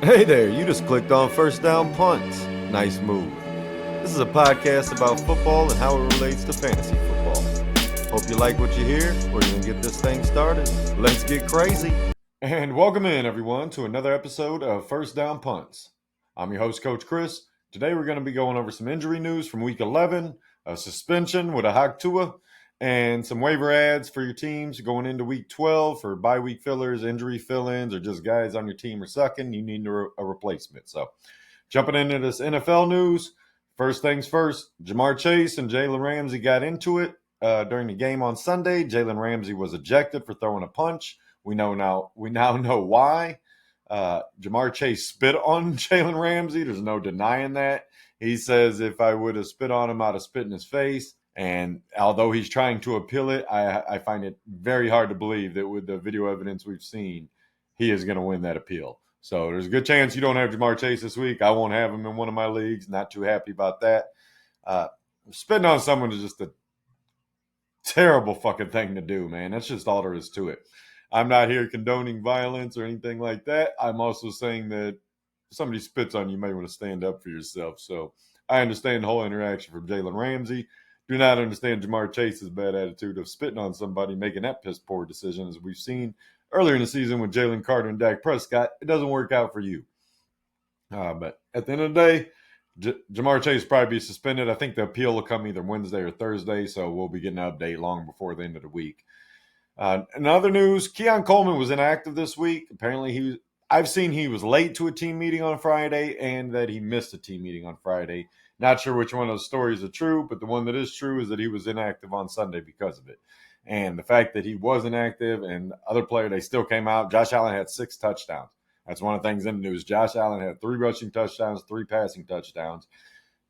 Hey there, you just clicked on First Down Punts. Nice move. This is a podcast about football and how it relates to fantasy football. Hope you like what you hear. We're going to get this thing started. Let's get crazy. And welcome in, everyone, to another episode of First Down Punts. I'm your host, Coach Chris. Today we're going to be going over some injury news from Week 11, a suspension with a Hawk Tua, and some waiver ads for your teams going into Week 12 for bye week fillers, injury fill-ins, or just guys on your team are sucking. You need a replacement. So jumping into this NFL news, first things first, Jamar Chase and Jalen Ramsey got into it during the game on Sunday. Jalen Ramsey was ejected for throwing a punch. We now know why. Jamar Chase spit on Jalen Ramsey. There's no denying that. He says if I would have spit on him, I'd have spit in his face. And although he's trying to appeal it, I find it very hard to believe that with the video evidence we've seen, he is going to win that appeal. So there's a good chance you don't have Jamar Chase this week. I won't have him in one of my leagues. Not too happy about that. Spitting on someone is just a terrible fucking thing to do, man. That's just all there is to it. I'm not here condoning violence or anything like that. I'm also saying that if somebody spits on you, you might want to stand up for yourself. So I understand the whole interaction from Jalen Ramsey. Do not understand Jamar Chase's bad attitude of spitting on somebody, making that piss poor decision, as we've seen earlier in the season with Jalen Carter and Dak Prescott. It doesn't work out for you. But at the end of the day, Jamar Chase will probably be suspended. I think the appeal will come either Wednesday or Thursday, so we'll be getting an update long before the end of the week. In other news, Keon Coleman was inactive this week. Apparently, I've seen he was late to a team meeting on Friday and that he missed a team meeting on Friday. Not sure which one of those stories are true, but the one that is true is that he was inactive on Sunday because of it. And the fact that he was inactive and other player, they still came out. Josh Allen had 6 touchdowns. That's one of the things in the news. Josh Allen had 3 rushing touchdowns, 3 passing touchdowns.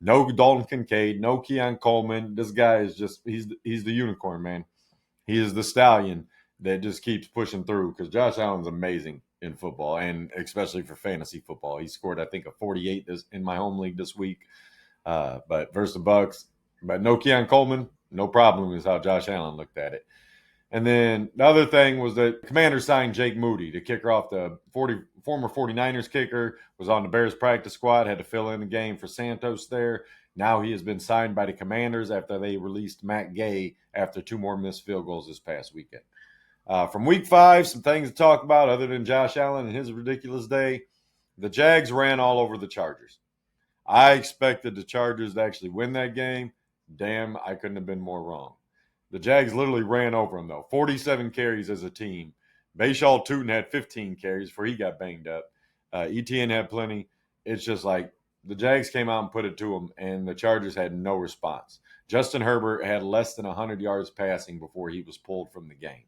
No Dalton Kincaid, no Keon Coleman. This guy is just, he's the unicorn, man. He is the stallion that just keeps pushing through because Josh Allen's amazing in football and especially for fantasy football. He scored, I think, a 48 in my home league this week. But versus the Bucks, but no Keon Coleman, no problem is how Josh Allen looked at it. And then the other thing was that Commanders signed Jake Moody, the kicker off the former 49ers kicker, was on the Bears practice squad, had to fill in the game for Santos there. Now he has been signed by the Commanders after they released Matt Gay after 2 more missed field goals this past weekend. From week 5, some things to talk about other than Josh Allen and his ridiculous day. The Jags ran all over the Chargers. I expected the Chargers to actually win that game. Damn, I couldn't have been more wrong. The Jags literally ran over them, though. 47 carries as a team. Bashaw Tootin had 15 carries before he got banged up. ETN had plenty. It's just like the Jags came out and put it to them, and the Chargers had no response. Justin Herbert had less than 100 yards passing before he was pulled from the game.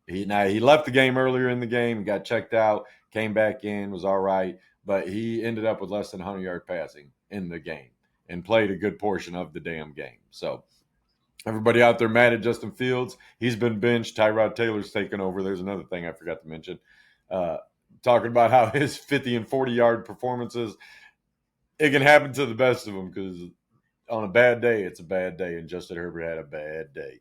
He left the game earlier in the game, got checked out, came back in, was all right, but he ended up with less than 100 yard passing in the game and played a good portion of the damn game. So everybody out there mad at Justin Fields. He's been benched. Tyrod Taylor's taken over. There's another thing I forgot to mention. Talking about how his 50 and 40 yard performances, it can happen to the best of them because on a bad day, it's a bad day, and Justin Herbert had a bad day.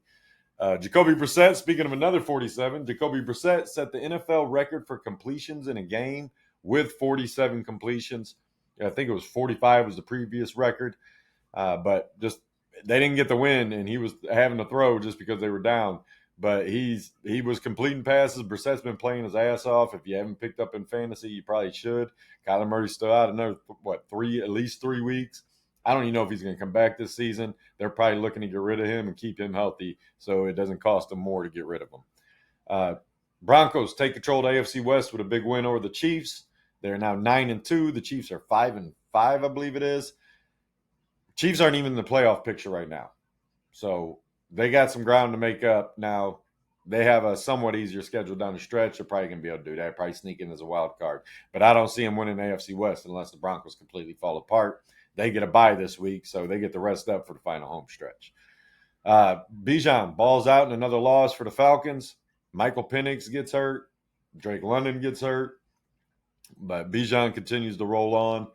Jacoby Brissett, speaking of another 47, Jacoby Brissett set the NFL record for completions in a game with 47 completions. I think it was 45 was the previous record, but just they didn't get the win, and he was having to throw just because they were down. But he was completing passes. Brissett's been playing his ass off. If you haven't picked up in fantasy, you probably should. Kyler Murray's still out another, at least 3 weeks. I don't even know if he's going to come back this season. They're probably looking to get rid of him and keep him healthy so it doesn't cost them more to get rid of him. Broncos take control of the AFC West with a big win over the Chiefs. They're now 9-2. The Chiefs are 5-5, I believe it is. Chiefs aren't even in the playoff picture right now. So they got some ground to make up. Now, they have a somewhat easier schedule down the stretch. They're probably going to be able to do that, probably sneak in as a wild card. But I don't see them winning the AFC West unless the Broncos completely fall apart. They get a bye this week, so they get the rest up for the final home stretch. Bijan balls out in another loss for the Falcons. Michael Penix gets hurt. Drake London gets hurt. But Bijan continues to roll on.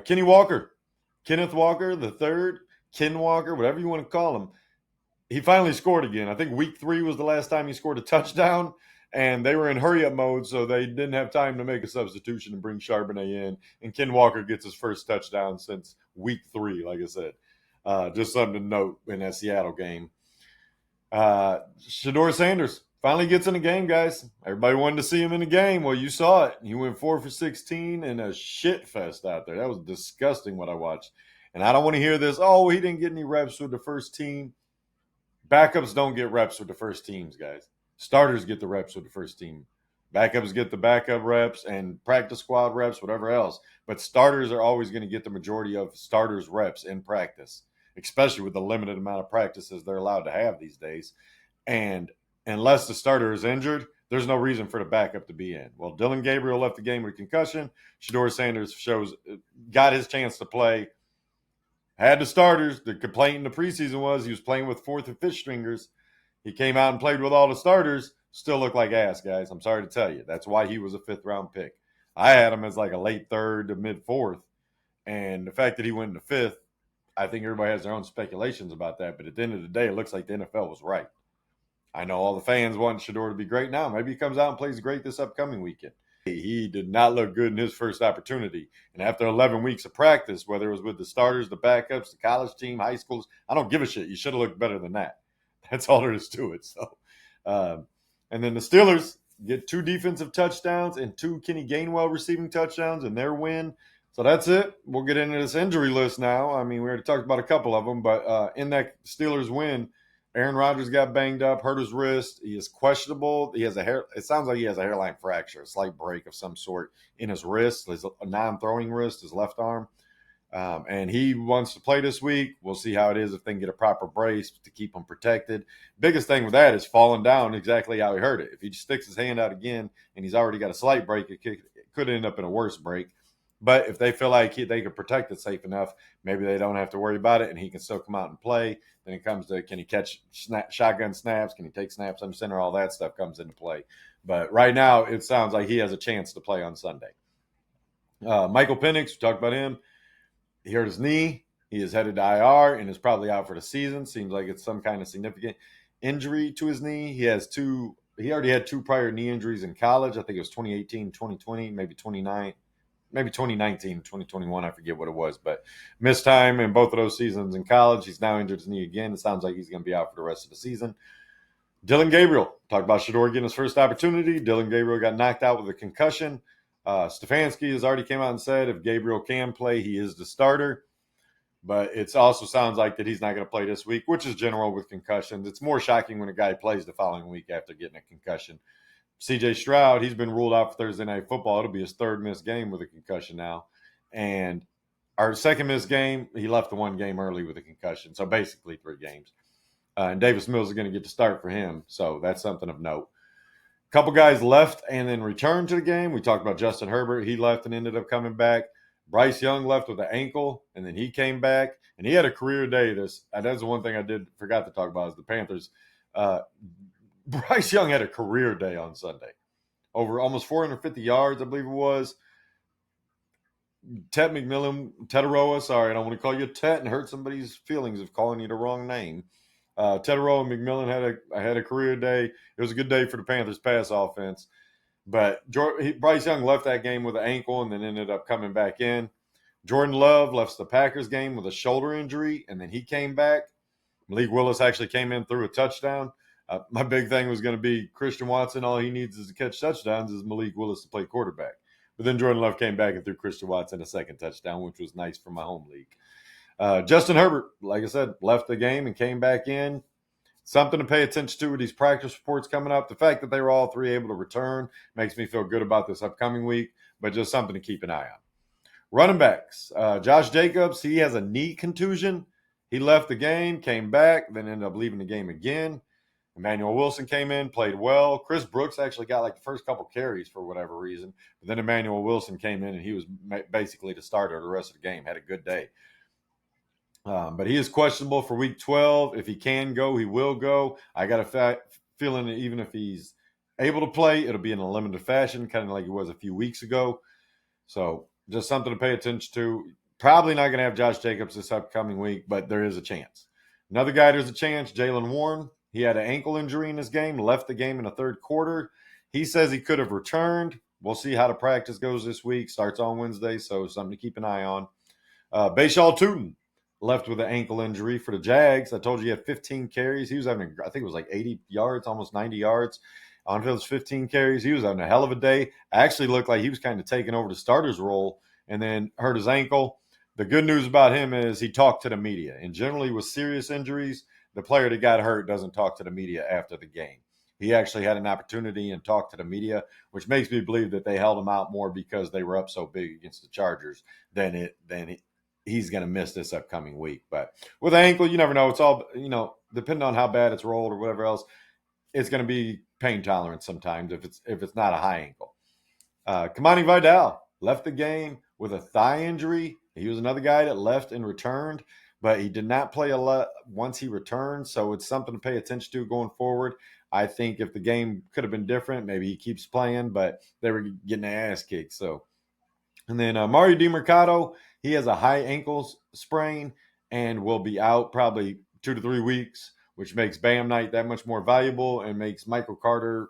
Kenneth Walker the third, Ken Walker, whatever you want to call him, he finally scored again. I think week 3 was the last time he scored a touchdown. And they were in hurry-up mode, so they didn't have time to make a substitution and bring Charbonnet in. And Ken Walker gets his first touchdown since week 3, like I said. Just something to note in that Seattle game. Shedeur Sanders finally gets in the game, guys. Everybody wanted to see him in the game. Well, you saw it. He went 4 for 16 and a shit fest out there. That was disgusting what I watched. And I don't want to hear this, oh, he didn't get any reps with the first team. Backups don't get reps with the first teams, guys. Starters get the reps with the first team. Backups get the backup reps and practice squad reps, whatever else. But starters are always going to get the majority of starters reps in practice, especially with the limited amount of practices they're allowed to have these days. And unless the starter is injured, there's no reason for the backup to be in. Well, Dillon Gabriel left the game with a concussion. Shedeur Sanders got his chance to play. Had the starters. The complaint in the preseason was he was playing with fourth and fifth stringers. He came out and played with all the starters. Still looked like ass, guys. I'm sorry to tell you. That's why he was a 5th-round pick. I had him as like a late 3rd to mid-4th. And the fact that he went in the 5th, I think everybody has their own speculations about that. But at the end of the day, it looks like the NFL was right. I know all the fans want Shedeur to be great now. Maybe he comes out and plays great this upcoming weekend. He did not look good in his first opportunity. And after 11 weeks of practice, whether it was with the starters, the backups, the college team, high schools, I don't give a shit. You should have looked better than that. That's all there is to it. So, and then the Steelers get 2 defensive touchdowns and 2 Kenny Gainwell receiving touchdowns in their win. So that's it. We'll get into this injury list now. I mean, we already talked about a couple of them, but in that Steelers win, Aaron Rodgers got banged up, hurt his wrist. He is questionable. It sounds like he has a hairline fracture, a slight break of some sort in his wrist, his non-throwing wrist, his left arm. And he wants to play this week. We'll see how it is if they can get a proper brace to keep him protected. Biggest thing with that is falling down exactly how he hurt it. If he sticks his hand out again and he's already got a slight break, it could end up in a worse break. But if they feel like they can protect it safe enough, maybe they don't have to worry about it and he can still come out and play. Then it comes to, can he catch shotgun snaps? Can he take snaps under center? All that stuff comes into play. But right now, it sounds like he has a chance to play on Sunday. Michael Penix, we talked about him. He hurt his knee. He is headed to IR and is probably out for the season. Seems like it's some kind of significant injury to his knee. He already had 2 prior knee injuries in college. I think it was 2018, 2020, maybe 2019, 2021, I forget what it was, but missed time in both of those seasons in college. He's now injured his knee again. It sounds like he's going to be out for the rest of the season. Dillon Gabriel, talked about Shedeur getting his first opportunity. Dillon Gabriel got knocked out with a concussion. Stefanski has already came out and said if Gabriel can play, he is the starter. But it also sounds like that he's not going to play this week, which is general with concussions. It's more shocking when a guy plays the following week after getting a concussion. C.J. Stroud, he's been ruled out for Thursday Night Football. It'll be his 3rd missed game with a concussion now. And our 2nd missed game, he left the 1 game early with a concussion. So basically 3 games. And Davis Mills is going to get to start for him. So that's something of note. A couple guys left and then returned to the game. We talked about Justin Herbert. He left and ended up coming back. Bryce Young left with an ankle, and then he came back. And he had a career day. That's the one thing I forgot to talk about is the Panthers. Bryce Young had a career day on Sunday. Over almost 450 yards, I believe it was. Teteroa, sorry, I don't want to call you Tet and hurt somebody's feelings of calling you the wrong name. Teteroa and McMillan had a career day. It was a good day for the Panthers pass offense. But Bryce Young left that game with an ankle and then ended up coming back in. Jordan Love left the Packers game with a shoulder injury, and then he came back. Malik Willis actually came in through a touchdown. My big thing was going to be Christian Watson. All he needs is to catch touchdowns is Malik Willis to play quarterback. But then Jordan Love came back and threw Christian Watson a 2nd touchdown, which was nice for my home league. Justin Herbert, like I said, left the game and came back in. Something to pay attention to with these practice reports coming up. The fact that they were all 3 able to return makes me feel good about this upcoming week, but just something to keep an eye on. Running backs, Josh Jacobs, he has a knee contusion. He left the game, came back, then ended up leaving the game again. Emmanuel Wilson came in, played well. Chris Brooks actually got like the first couple carries for whatever reason. But then Emmanuel Wilson came in, and he was basically the starter the rest of the game. Had a good day. But he is questionable for week 12. If he can go, he will go. I got a feeling that even if he's able to play, it'll be in a limited fashion, kind of like it was a few weeks ago. So just something to pay attention to. Probably not going to have Josh Jacobs this upcoming week, but there is a chance. Another guy there's a chance, Jalen Warren. He had an ankle injury in his game, left the game in the 3rd quarter. He says he could have returned. We'll see how the practice goes this week. Starts on Wednesday, so something to keep an eye on. Bashal Tootin left with an ankle injury for the Jags. I told you he had 15 carries. He was having, I think it was like 80 yards, almost 90 yards on those 15 carries. He was having a hell of a day. Actually looked like he was kind of taking over the starter's role and then hurt his ankle. The good news about him is he talked to the media. And generally with serious injuries, the player that got hurt doesn't talk to the media after the game. He actually had an opportunity and talked to the media, which makes me believe that they held him out more because they were up so big against the Chargers than he's going to miss this upcoming week. But with an ankle, you never know. It's all, depending on how bad it's rolled or whatever else, it's going to be pain tolerant sometimes if it's not a high ankle. Kamani Vidal left the game with a thigh injury. He was another guy that left and returned, but he did not play a lot once he returned, so it's something to pay attention to going forward. I think if the game could have been different, maybe he keeps playing, but they were getting their ass kicked. So, and then Mario DiMercato, he has a high ankle sprain and will be out probably 2 to 3 weeks, which makes Bam Knight that much more valuable and makes Michael Carter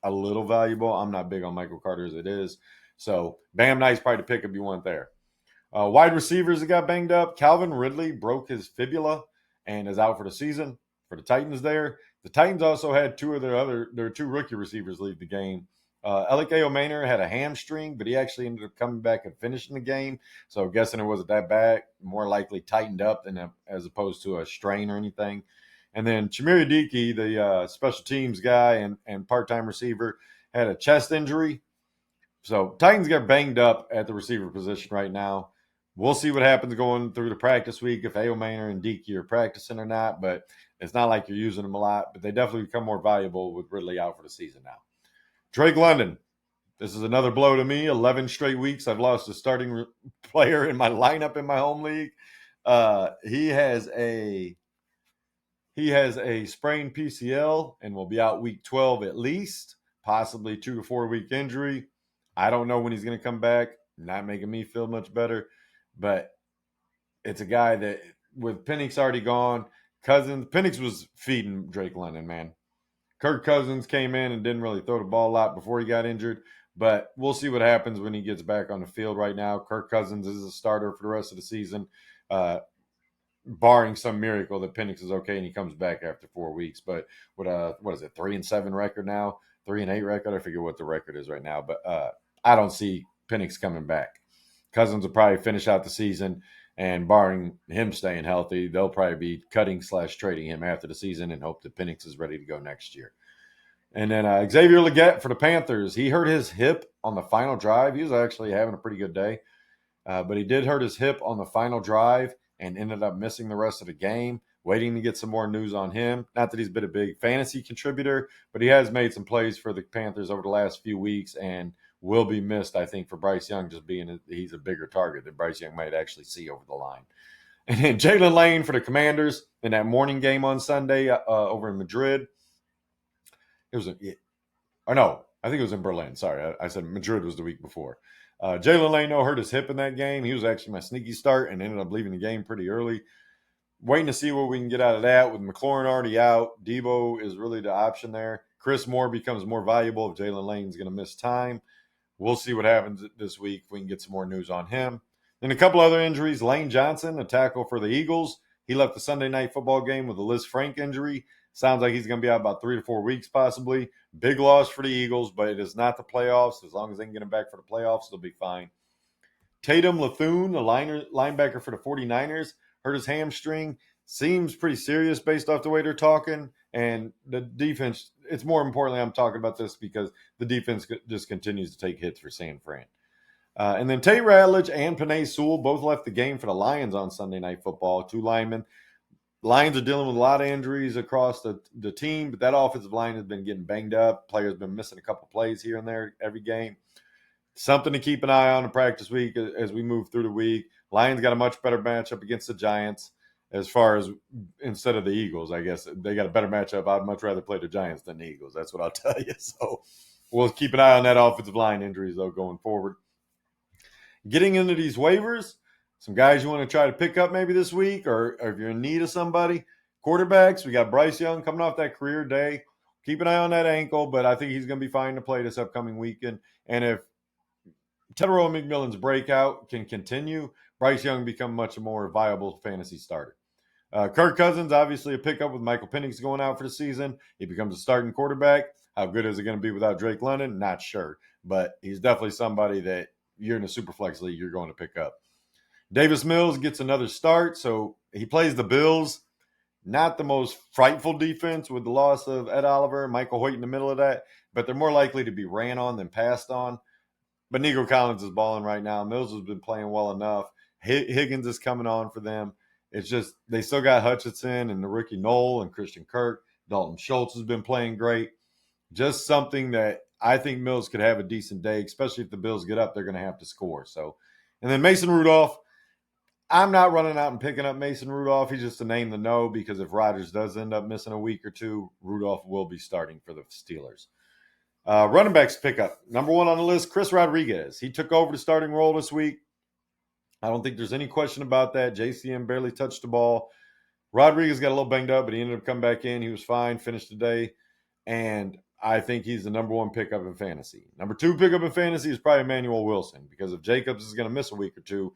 a little valuable. I'm not big on Michael Carter as it is. So Bam Knight's probably the pickup you want there. Wide receivers that got banged up. Calvin Ridley broke his fibula and is out for the season for the Titans there. The Titans also had two of their two rookie receivers leave the game. Alec Omaner had a hamstring, but he actually ended up coming back and finishing the game. So I'm guessing it wasn't that bad. More likely tightened up as opposed to a strain or anything. And then Chimere Adiki, the special teams guy and part-time receiver, had a chest injury. So Titans got banged up at the receiver position right now. We'll see what happens going through the practice week if Ayomaner and Deke are practicing or not, but it's not like you're using them a lot, but they definitely become more valuable with Ridley out for the season now. Drake London, this is another blow to me. 11 straight weeks I've lost a starting player in my lineup in my home league. He has a sprained PCL and will be out week 12 at least, possibly 2 to 4 week injury. I don't know when he's going to come back. Not making me feel much better. But it's a guy that, with PENIX already gone, PENIX was feeding Drake London, man. Kirk Cousins came in and didn't really throw the ball a lot before he got injured. But we'll see what happens when he gets back on the field right now. Kirk Cousins is a starter for the rest of the season, barring some miracle that PENIX is okay and he comes back after 4 weeks. But with a, 3-7 record now? 3-8 record? I forget what the record is right now. But I don't see PENIX coming back. Cousins will probably finish out the season, and barring him staying healthy, they'll probably be cutting/trading him after the season and hope that PENIX is ready to go next year. And then Xavier Legette for the Panthers. He hurt his hip on the final drive. He was actually having a pretty good day, but he did hurt his hip on the final drive and ended up missing the rest of the game. Waiting to get some more news on him. Not that he's been a big fantasy contributor, but he has made some plays for the Panthers over the last few weeks and will be missed, I think, for Bryce Young, just being he's a bigger target that Bryce Young might actually see over the line. And then Jalen Lane for the Commanders in that morning game on Sunday over in Madrid. I think it was in Berlin. Sorry, I said Madrid was the week before. Jalen Lane hurt his hip in that game. He was actually my sneaky start and ended up leaving the game pretty early. Waiting to see what we can get out of that. With McLaurin already out, Debo is really the option there. Chris Moore becomes more valuable if Jalen Lane's going to miss time. We'll see what happens this week if we can get some more news on him. Then a couple other injuries. Lane Johnson, a tackle for the Eagles. He left the Sunday night football game with a Liz Frank injury. Sounds like he's going to be out about 3 to 4 weeks possibly. Big loss for the Eagles, but it is not the playoffs. As long as they can get him back for the playoffs, they'll be fine. Tatum Lethune, the linebacker for the 49ers, hurt his hamstring. Seems pretty serious based off the way they're talking. And the defense, it's more importantly, I'm talking about this because the defense just continues to take hits for San Fran. And then Tate Ratledge and Penei Sewell both left the game for the Lions on Sunday Night Football. 2 linemen. Lions are dealing with a lot of injuries across the team, but that offensive line has been getting banged up. Players have been missing a couple plays here and there every game. Something to keep an eye on in practice week as we move through the week. Lions got a much better matchup against the Giants as far as instead of the Eagles. I guess they got a better matchup. I'd much rather play the Giants than the Eagles. That's what I'll tell you. So we'll keep an eye on that offensive line injuries, though, going forward. Getting into these waivers, some guys you want to try to pick up maybe this week or if you're in need of somebody. Quarterbacks, we got Bryce Young coming off that career day. keep an eye on that ankle, but I think he's going to be fine to play this upcoming weekend. And if Tetero McMillan's breakout can continue, Bryce Young become much more viable fantasy starter. Kirk Cousins, obviously a pickup with Michael Penix going out for the season. He becomes a starting quarterback. How good is it going to be without Drake London? Not sure, but he's definitely somebody that you're in a super flex league, you're going to pick up. Davis Mills gets another start, so he plays the Bills. Not the most frightful defense with the loss of Ed Oliver, Michael Hoyt in the middle of that, but they're more likely to be ran on than passed on. But Nico Collins is balling right now. Mills has been playing well enough. Higgins is coming on for them. It's just they still got Hutchinson and the rookie Knoll and Christian Kirk. Dalton Schultz has been playing great. Just something that I think Mills could have a decent day, especially if the Bills get up, they're going to have to score. So, and then Mason Rudolph, I'm not running out and picking up Mason Rudolph. He's just a name to know because if Rodgers does end up missing a week or two, Rudolph will be starting for the Steelers. Running backs pickup. Number one on the list, Chris Rodriguez. He took over the starting role this week. I don't think there's any question about that. JCM barely touched the ball. Rodriguez got a little banged up, but he ended up coming back in. He was fine, finished the day. And I think he's the number one pickup in fantasy. Number two pickup in fantasy is probably Emmanuel Wilson because if Jacobs is going to miss a week or two,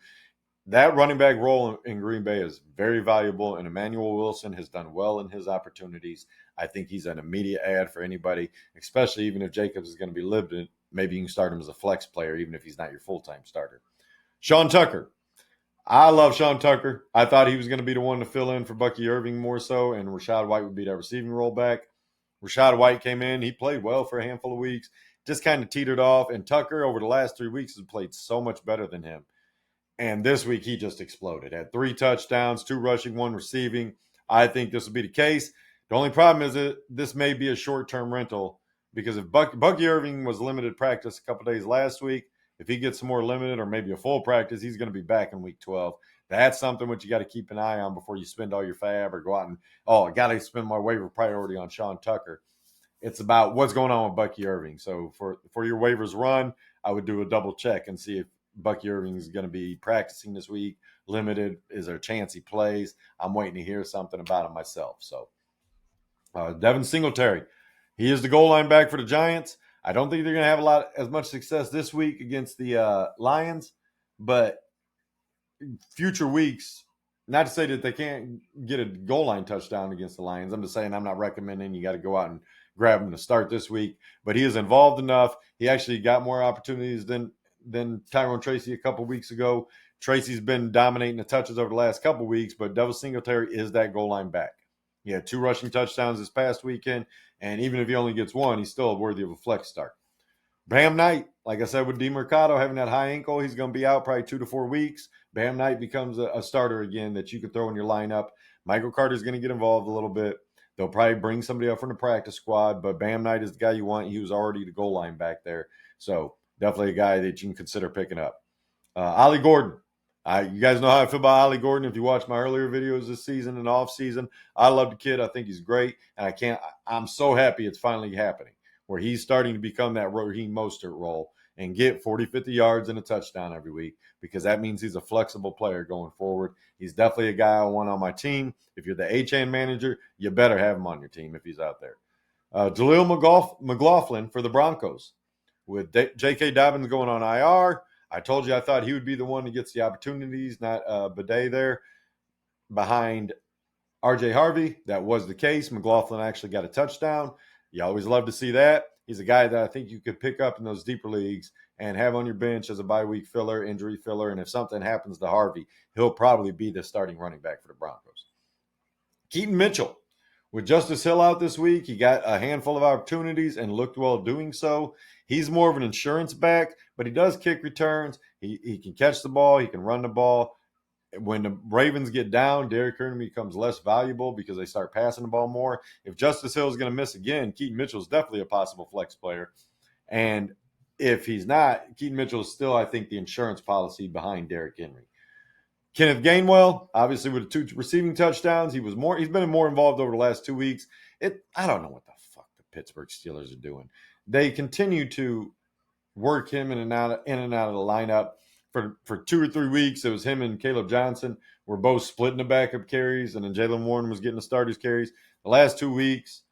that running back role in Green Bay is very valuable, and Emmanuel Wilson has done well in his opportunities. I think he's an immediate add for anybody, especially even if Jacobs is going to be limited. Maybe you can start him as a flex player, even if he's not your full-time starter. Sean Tucker. I love Sean Tucker. I thought he was going to be the one to fill in for Bucky Irving more so, and Rachaad White would be that receiving role back. Rachaad White came in. He played well for a handful of weeks, just kind of teetered off, and Tucker over the last 3 weeks has played so much better than him. And this week, he just exploded. Had 3 touchdowns, 2 rushing, 1 receiving. I think this will be the case. The only problem is that this may be a short-term rental because if Bucky Irving was limited practice a couple days last week, if he gets some more limited or maybe a full practice, he's going to be back in week 12. That's something which you got to keep an eye on before you spend all your fab or go out and, I got to spend my waiver priority on Sean Tucker. It's about what's going on with Bucky Irving. So for your waivers run, I would do a double check and see if Bucky Irving is going to be practicing this week, limited. Is there a chance he plays? I'm waiting to hear something about him myself. So, Devin Singletary, he is the goal line back for the Giants. I don't think they're going to have as much success this week against the Lions, but future weeks, not to say that they can't get a goal line touchdown against the Lions. I'm just saying I'm not recommending you got to go out and grab him to start this week, but he is involved enough. He actually got more opportunities than Tyrone Tracy a couple weeks ago. Tracy's been dominating the touches over the last couple weeks, but Devin Singletary is that goal line back. He had 2 rushing touchdowns this past weekend, and even if he only gets 1, he's still worthy of a flex start. Bam Knight, like I said, with DeMercado having that high ankle, he's going to be out probably 2 to 4 weeks. Bam Knight becomes a starter again that you could throw in your lineup. Michael Carter's going to get involved a little bit. They'll probably bring somebody up from the practice squad, but Bam Knight is the guy you want. He was already the goal line back there. So definitely a guy that you can consider picking up. Ollie Gordon. You guys know how I feel about Ollie Gordon. If you watch my earlier videos this season and off season, I love the kid. I think he's great. And I'm so happy it's finally happening where he's starting to become that Raheem Mostert role and get 40, 50 yards and a touchdown every week because that means he's a flexible player going forward. He's definitely a guy I want on my team. If you're the HN manager, you better have him on your team if he's out there. Jaleel McLaughlin for the Broncos. With J.K. Dobbins going on IR, I told you I thought he would be the one that gets the opportunities, not Bidet there behind R.J. Harvey. That was the case. McLaughlin actually got a touchdown. You always love to see that. He's a guy that I think you could pick up in those deeper leagues and have on your bench as a bye week filler, injury filler, and if something happens to Harvey, he'll probably be the starting running back for the Broncos. Keaton Mitchell. With Justice Hill out this week, he got a handful of opportunities and looked well doing so. He's more of an insurance back, but he does kick returns. He can catch the ball. He can run the ball. When the Ravens get down, Derrick Henry becomes less valuable because they start passing the ball more. If Justice Hill is going to miss again, Keaton Mitchell is definitely a possible flex player. And if he's not, Keaton Mitchell is still, I think, the insurance policy behind Derrick Henry. Kenneth Gainwell, obviously with the 2 receiving touchdowns, he's been more involved over the last 2 weeks. I don't know what the fuck the Pittsburgh Steelers are doing. They continue to work him in and out of the lineup. For 2 or 3 weeks, it was him and Caleb Johnson were both splitting the backup carries, and then Jaylen Warren was getting the starters carries. The last 2 weeks,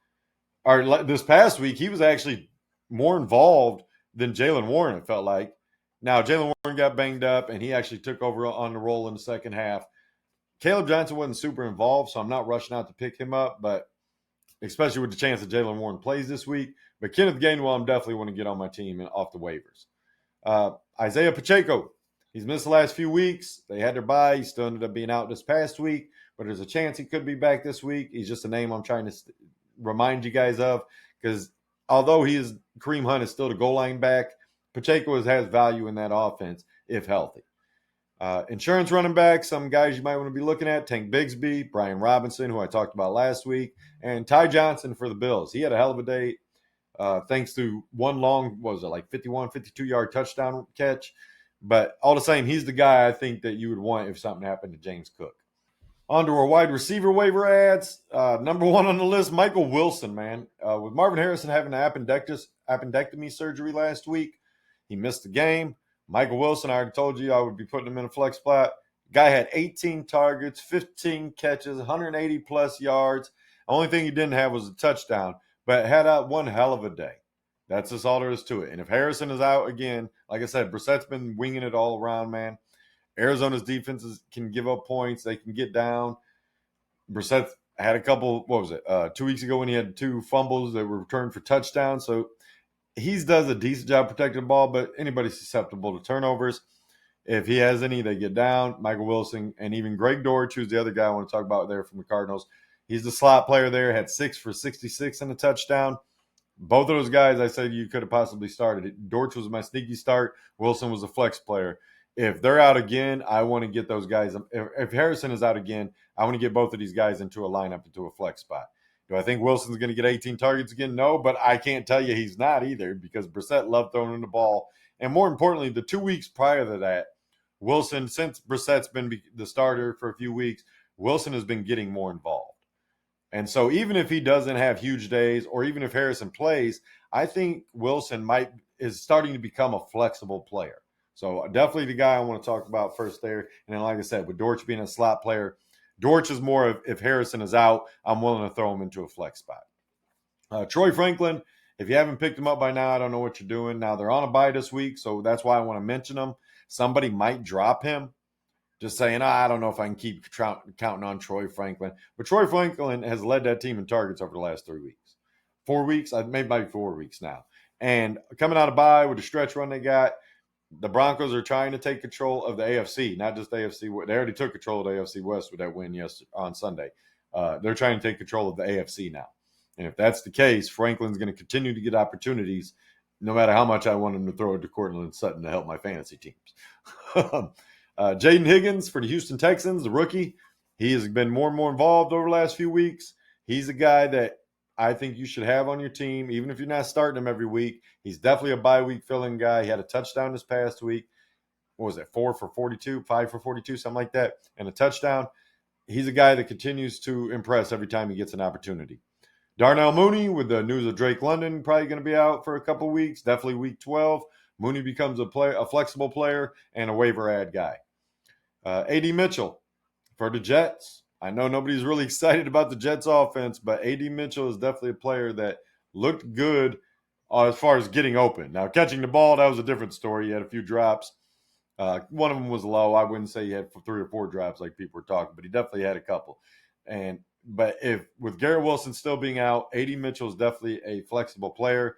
or this past week, he was actually more involved than Jalen Warren, it felt like. Now, Jalen Warren got banged up, and he actually took over on the role in the second half. Caleb Johnson wasn't super involved, so I'm not rushing out to pick him up, but especially with the chance that Jalen Warren plays this week. But Kenneth Gainwell, I'm definitely want to get on my team and off the waivers. Isaiah Pacheco, he's missed the last few weeks. They had their bye. He still ended up being out this past week, but there's a chance he could be back this week. He's just a name I'm trying to remind you guys of, because although Kareem Hunt is still the goal line back, Pacheco has value in that offense if healthy. Insurance running back, some guys you might want to be looking at: Tank Bigsby, Brian Robinson, who I talked about last week, and Ty Johnson for the Bills. He had a hell of a day thanks to one long, 51, 52-yard touchdown catch. But all the same, he's the guy I think that you would want if something happened to James Cook. On to our wide receiver waiver ads. Number one on the list, Michael Wilson, man. With Marvin Harrison having an appendectomy surgery last week, he missed the game. Michael Wilson, I already told you I would be putting him in a flex spot. Guy had 18 targets, 15 catches, 180-plus yards. The only thing he didn't have was a touchdown, but had one hell of a day. That's just all there is to it. And if Harrison is out again, like I said, Brissett's been winging it all around, man. Arizona's defenses can give up points. They can get down. Brissett had a couple, 2 weeks ago when he had 2 fumbles that were returned for touchdowns. So he does a decent job protecting the ball, but anybody's susceptible to turnovers. If he has any, they get down. Michael Wilson and even Greg Dortch, who's the other guy I want to talk about there from the Cardinals. He's the slot player there, had 6 for 66 and a touchdown. Both of those guys I said you could have possibly started. Dortch was my sneaky start. Wilson was a flex player. If they're out again, I want to get those guys. If Harrison is out again, I want to get both of these guys into a lineup, into a flex spot. Do I think Wilson's going to get 18 targets again? No, but I can't tell you he's not either, because Brissett loved throwing the ball. And more importantly, the 2 weeks prior to that, Wilson, since Brissett's been the starter for a few weeks, Wilson has been getting more involved. And so even if he doesn't have huge days, or even if Harrison plays, I think Wilson is starting to become a flexible player. So definitely the guy I want to talk about first there. And then, like I said, with Dortch being a slot player, Dortch is more of, if Harrison is out, I'm willing to throw him into a flex spot. Troy Franklin, if you haven't picked him up by now, I don't know what you're doing. Now, they're on a bye this week, so that's why I want to mention him. Somebody might drop him, just saying, I don't know if I can keep counting on Troy Franklin. But Troy Franklin has led that team in targets over the last 3 weeks. 4 weeks? Maybe 4 weeks now. And coming out of bye with the stretch run they got, the Broncos are trying to take control of the AFC, not just the AFC. They already took control of the AFC West with that win on Sunday. They're trying to take control of the AFC now. And if that's the case, Franklin's going to continue to get opportunities, no matter how much I want him to throw it to Cortland Sutton to help my fantasy teams. Jaden Higgins for the Houston Texans, the rookie. He has been more and more involved over the last few weeks. He's a guy that I think you should have on your team, even if you're not starting him every week. He's definitely a bye-week filling guy. He had a touchdown this past week. What was it, 4 for 42, 5 for 42, something like that, and a touchdown. He's a guy that continues to impress every time he gets an opportunity. Darnell Mooney, with the news of Drake London probably going to be out for a couple weeks, definitely week 12. Mooney becomes a flexible player and a waiver ad guy. A.D. Mitchell for the Jets. I know nobody's really excited about the Jets offense, but A.D. Mitchell is definitely a player that looked good as far as getting open. Now, catching the ball, that was a different story. He had a few drops. One of them was low. I wouldn't say he had 3 or 4 drops like people were talking, but he definitely had a couple. But with Garrett Wilson still being out, A.D. Mitchell is definitely a flexible player.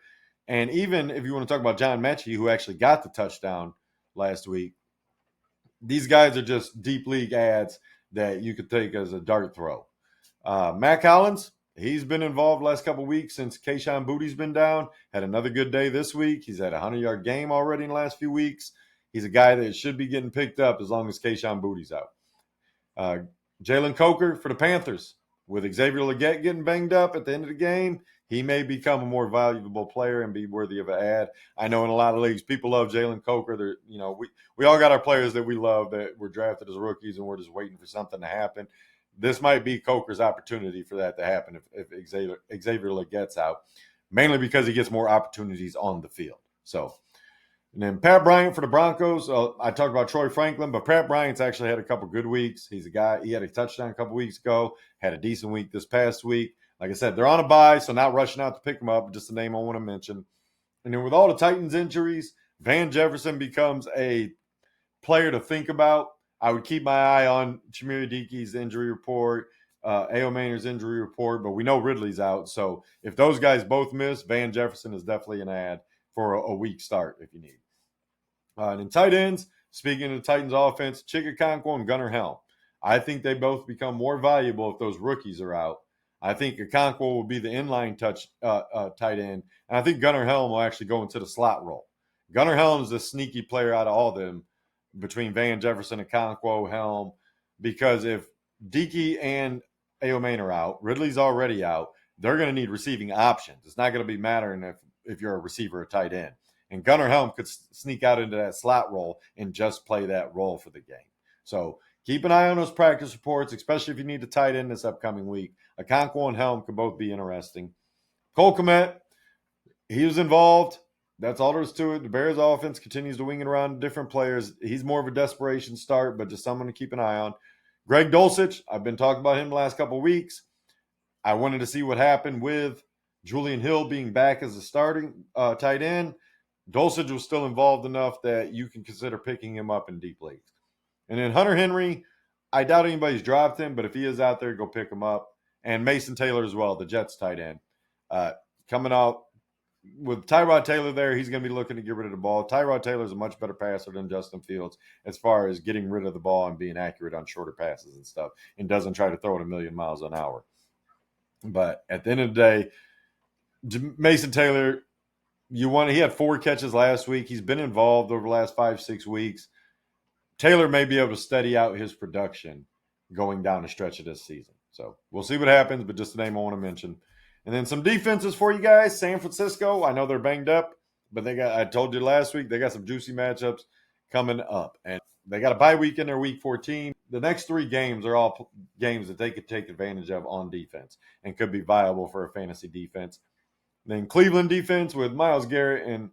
And even if you want to talk about John Mechie, who actually got the touchdown last week, these guys are just deep league ads that you could take as a dart throw. Matt Collins, he's been involved last couple of weeks since Kayshon Boutte's been down. Had another good day this week. He's had a 100-yard game already in the last few weeks. He's a guy that should be getting picked up as long as Kayshon Boutte's out. Jalen Coker for the Panthers. With Xavier Legette getting banged up at the end of the game, he may become a more valuable player and be worthy of an ad. I know in a lot of leagues, people love Jalen Coker. We all got our players that we love that were drafted as rookies, and we're just waiting for something to happen. This might be Coker's opportunity for that to happen if Xavier Legette's out, mainly because he gets more opportunities on the field. And then Pat Bryant for the Broncos. I talked about Troy Franklin, but Pat Bryant's actually had a couple good weeks. He's a guy, he had a touchdown a couple weeks ago, had a decent week this past week. Like I said, they're on a bye, so not rushing out to pick them up. Just a name I want to mention. And then with all the Titans injuries, Van Jefferson becomes a player to think about. I would keep my eye on Chimere Dickey's injury report, A.O. Maynard's injury report, but we know Ridley's out. So if those guys both miss, Van Jefferson is definitely an ad for a weak start if you need. And in tight ends, speaking of the Titans offense, Okonkwo and Gunnar Helm. I think they both become more valuable if those rookies are out. I think Okonkwo will be the inline touch tight end, and I think Gunnar Helm will actually go into the slot role. Gunnar Helm is a sneaky player out of all of them between Van Jefferson, Okonkwo, Helm, because if Dickey and Aomain are out, Ridley's already out, they're going to need receiving options. It's not going to be mattering if you're a receiver or tight end. And Gunnar Helm could sneak out into that slot role and just play that role for the game. So keep an eye on those practice reports, especially if you need a tight end this upcoming week. Okonkwo and Helm could both be interesting. Cole Kmet, he was involved. That's all there is to it. The Bears offense continues to wing it around different players. He's more of a desperation start, but just someone to keep an eye on. Greg Dulcich, I've been talking about him the last couple of weeks. I wanted to see what happened with Julian Hill being back as a starting tight end. Dulcich was still involved enough that you can consider picking him up in deep leagues. And then Hunter Henry, I doubt anybody's dropped him, but if he is out there, go pick him up. And Mason Taylor as well, the Jets tight end. Coming out with Tyrod Taylor there, he's going to be looking to get rid of the ball. Tyrod Taylor is a much better passer than Justin Fields as far as getting rid of the ball and being accurate on shorter passes and stuff, and doesn't try to throw it a million miles an hour. But at the end of the day, Mason Taylor, he had 4 catches last week. He's been involved over the last 5-6 weeks. Taylor may be able to steady out his production going down the stretch of this season. So we'll see what happens, but just a name I want to mention. And then some defenses for you guys. San Francisco, I know they're banged up, but I told you last week, they got some juicy matchups coming up. And they got a bye week in their week 14. The next 3 games are all games that they could take advantage of on defense and could be viable for a fantasy defense. Then Cleveland defense with Myles Garrett, and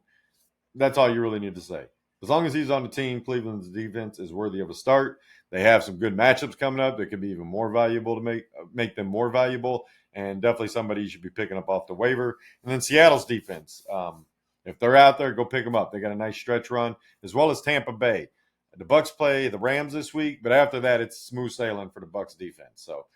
that's all you really need to say. As long as he's on the team, Cleveland's defense is worthy of a start. They have some good matchups coming up that could be even more valuable to make them more valuable, and definitely somebody you should be picking up off the waiver. And then Seattle's defense, if they're out there, go pick them up. They got a nice stretch run, as well as Tampa Bay. The Bucks play the Rams this week, but after that, it's smooth sailing for the Bucks defense. So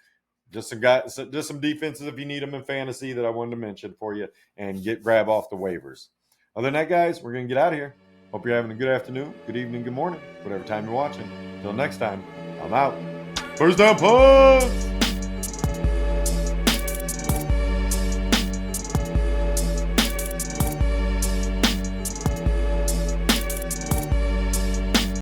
just some defenses if you need them in fantasy that I wanted to mention for you and grab off the waivers. Other than that, guys, we're going to get out of here. Hope you're having a good afternoon, good evening, good morning, whatever time you're watching. Until next time, I'm out. First down, Punts!